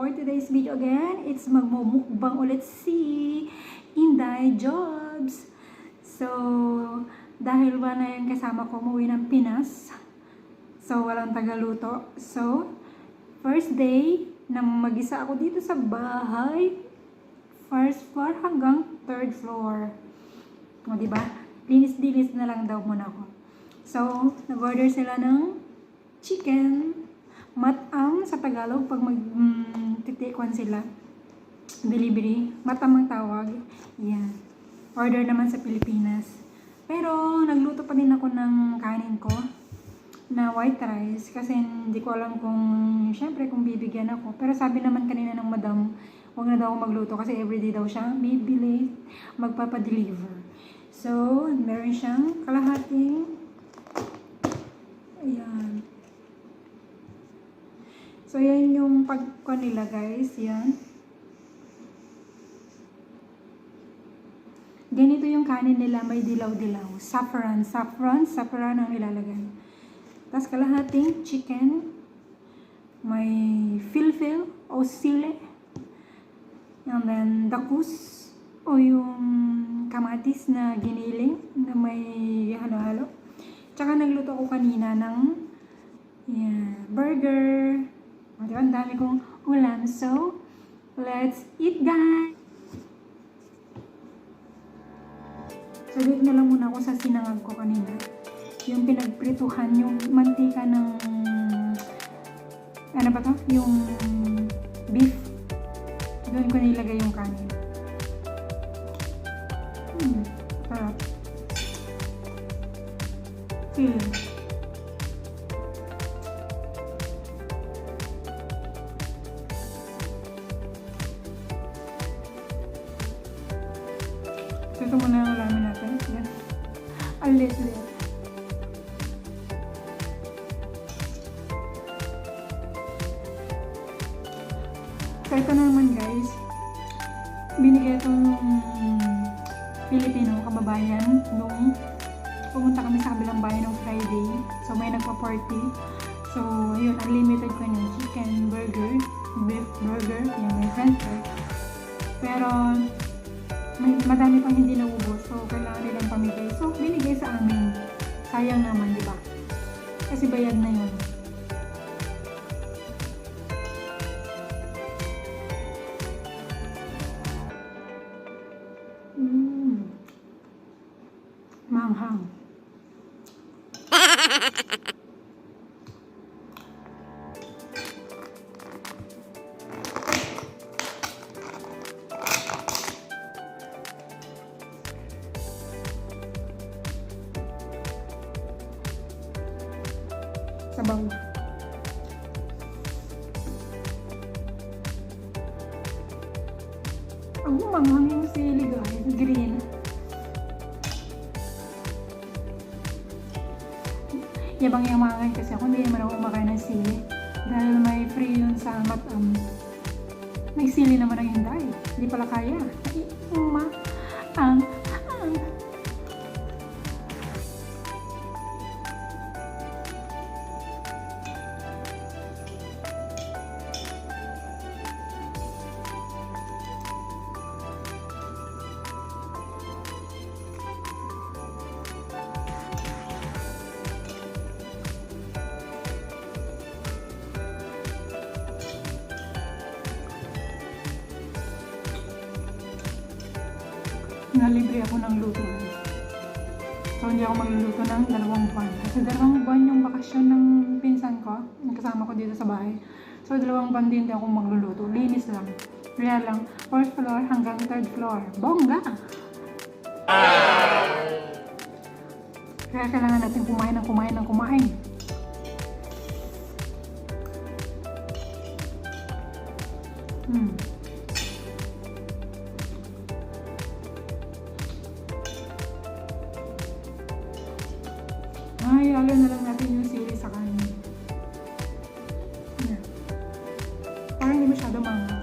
for today's video again. It's magmumukbang ulit si Inday Jobs. So, dahil ba na yung kasama ko umuwi ng Pinas, so walang tagaluto. So, first day na mag-isa ako dito sa bahay, first floor hanggang third floor. O, diba? Linis-linis na lang daw muna ako. So, nag-order sila ng chicken. Matam sa Tagalog pag magtitikwan sila. Delivery. Matam ang tawag. Yan. Order naman sa Pilipinas. Pero, nagluto pa din ako ng kanin ko na white rice. Kasi hindi ko alam kung, syempre, kung bibigyan ako. Pero sabi naman kanina ng madam, huwag na daw ako magluto kasi everyday daw siya bibili, magpapadeliver. So, meron siyang kalahating, ayan. So, yan yung pagkuha nila, guys. Yan. Ganito yung kanin nila. May dilaw-dilaw. Saffron ang nilalagay. Tapos, kalahating chicken. May filfil o sile. And then, dakus o yung kamatis na giniling na may halo-halo. Tsaka, nagluto ko kanina ng burger. Diba? Ang dami kong ulam. So, let's eat, guys! So, dito na lang muna ako sa sinangag ko kanina. Yung pinagprituhan, yung mantika ng, ano ba to? Yung beef. Doon ko nilagay yung kanin. Sarap. Feel. Ito muna ang ulamin natin. Yan. Alit-lit. So, ito na naman, guys. Binigay ito ng Pilipino kababayan nung pumunta kami sa kabilang bayan ng Friday. So, may nagpa-party. So, yun, unlimited ko yung chicken, burger, beef burger, yung may french fries. Pero, madami pang hindi naubos, so kailangan nilang pamigay. So, binigay sa amin. Sayang naman, di ba? Kasi bayad na yun. Manghang. Sabaw. Ang umanghang yung sili, guys. Green. Yabang-yamangan kasi ako. Hindi naman ako kumakain ng sili. Dahil may free yun sa Matam. May sili naman ang Inday. Hindi pala kaya. Nalibre ako ng luto. So, hindi ako magluluto ng 2 buwan. Kasi 2 buwan yung bakasyon ng pinsan ko. Kasama ko dito sa bahay. So, 2 buwan din ako magluluto. Linis lang. Kaya lang, 4th floor hanggang 3rd floor. Bongga! Kaya kailangan natin kumain. Ay, halo na lang natin yung sili sa kanin. Parang hindi masyado manghang.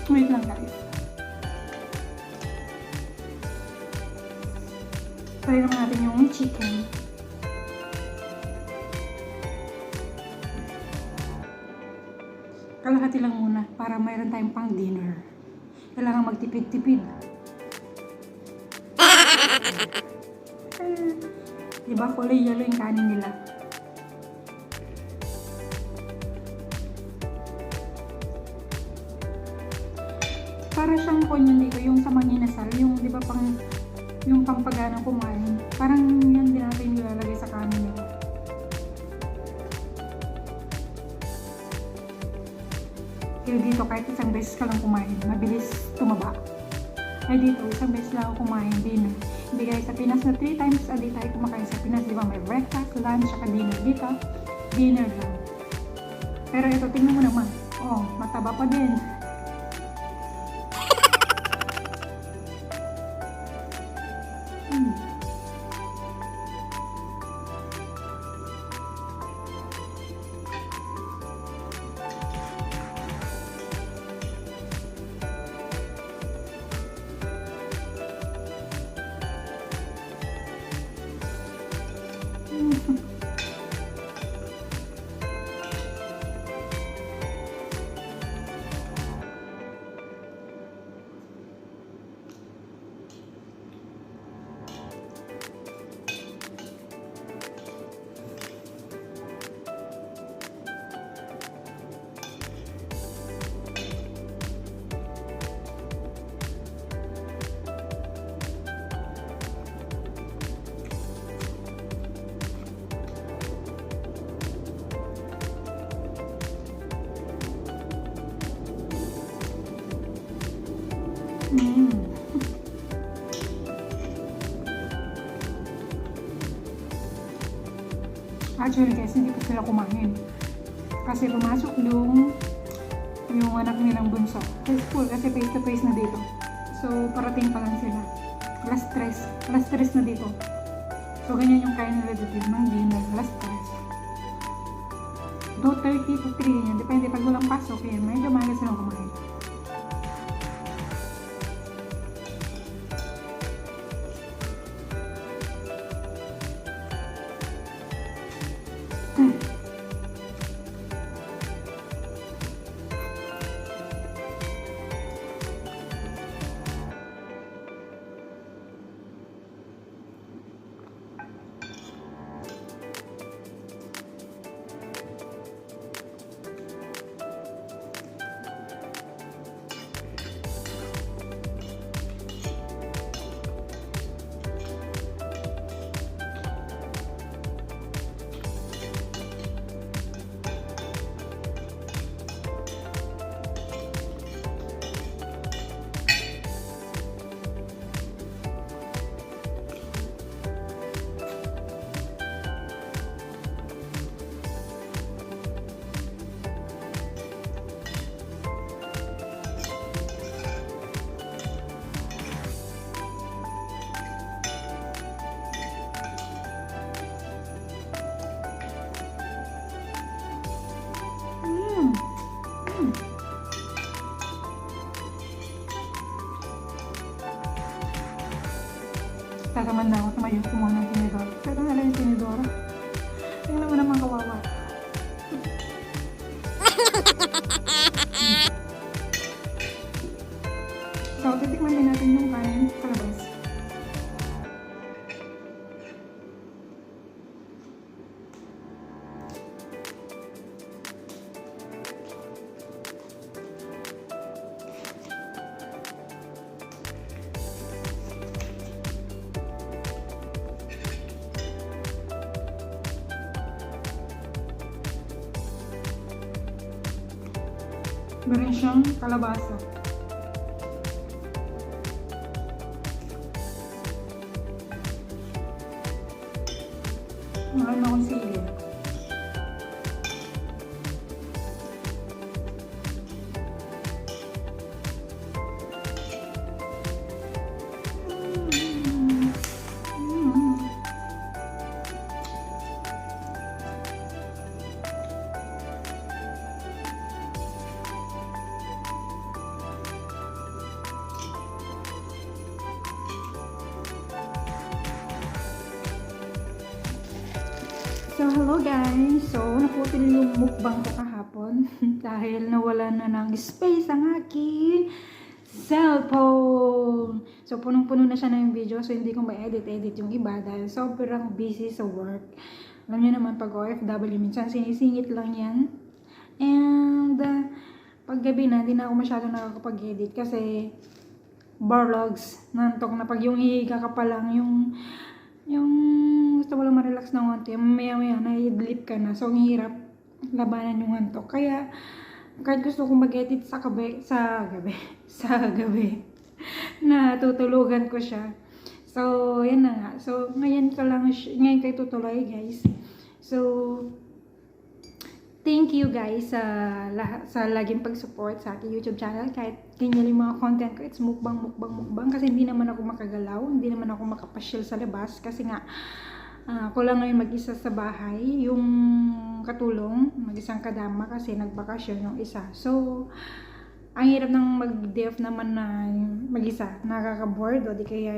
Wait lang guys. Try naman natin yung chicken. Kalahati lang muna para mayroon tayong pang dinner. Kailangan magtipid-tipid. Diba kulay yellow yung kanin nila? Para siyang konyan dito, yung sa manginasal, yung di ba pang yung pampaganang kumain. Parang yan din natin nilalagay sa kanin nila. Kaya dito kahit isang beses ka lang kumain, mabilis tumaba. Ay dito, isang beses lang ako kumain, dinner. Hindi guys, sa Pinas na 3 times a day tayo kumakain sa Pinas. Di ba may breakfast, lunch, saka dinner. Dito, dinner lang. Pero ito, tingnan mo naman. Oh, mataba pa din. Actually guys, hindi ko sila kumain. Kasi pumasok yung anak nilang bunso. Sa school kasi face to face na dito. So parating pa lang sila. Last tres na dito. So ganyan yung kain nila dito ng dinner. Last tres. 2:30 to 3 ganyan. Depende pag walang pasok. Yan, medyo maaga silang kumain. Tataman na ako, tumayo kumuha ng tinidor. Pero nala yung tinidor. Tingnan mo naman kawawa. So, titikman din natin yung kanin sa labas. Meron siyang kalabasa. Meron akong sili. So, hello guys! So, naputol yung mukbang ko kahapon dahil nawala na ng space ang aking cellphone. So, punong-puno na siya ng video so hindi ko ma-edit yung iba dahil sobrang busy sa work. Alam niyo naman pag OFW, minsan sinisingit lang yan. And, paggabi na, hindi na ako masyado nakakapag-edit kasi barlogs, nantok na pag yung hihiga ka pa lang, yung gusto mo lang ma-relax na konti, maya-maya na-idlip ka na. So, ang hirap labanan yung antok. Kaya, kahit gusto kong mag-edit sa gabi, natutulugan ko siya. So, yan na nga. So, ngayon kayo tutuloy, guys. So, thank you guys sa laging pag-support sa aking YouTube channel. Kahit ganyan yung mga content ko, it's mukbang. Kasi hindi naman ako makagalaw, hindi naman ako makapasyal sa labas. Kasi nga, ako lang ngayon mag-isa sa bahay. Yung katulong, mag-isang kadama kasi nagbakasyon yung isa. So, ang hirap ng mag-day off naman na mag-isa. Nakaka-board o di kaya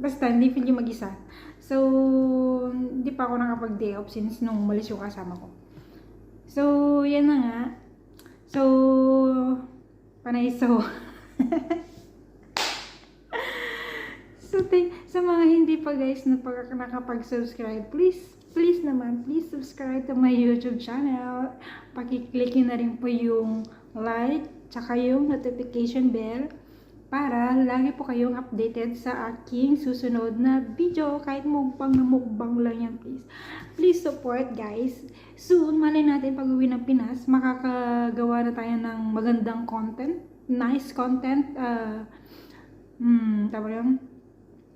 basta, hindi feel yung mag-isa. So, hindi pa ako nakapag-day off since nung umalis yung kasama ko. So, yan na nga. So, panay so. So, sa mga hindi pa guys na nakapag-subscribe, please subscribe to my YouTube channel. Pakiclickin na rin po yung like, tsaka yung notification bell para lagi po kayong updated sa aking susunod na video. Kahit mukbang na mukbang lang yan, please support guys. Soon, malay natin pag uwi ng Pinas, makakagawa na tayo ng magandang content, nice content, tama yung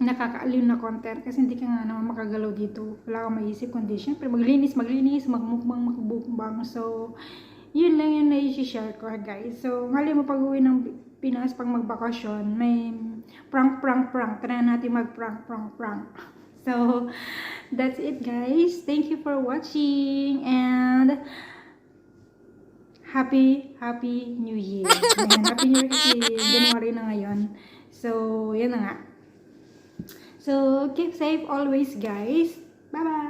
nakakaaliw na content kasi hindi ka nga naman makagalaw dito. Wala kang maisip kundi syempre maglinis, magmukbang. So, yun lang yung na-share ko guys. So, hali mo pag uwi ng Pinas pag magbakasyon, may prank. Try natin mag-prank. So, that's it guys. Thank you for watching and Happy New Year. Ayan, Happy New Year kasi January na ngayon. So, yan na nga. So, keep safe always guys. Bye-bye!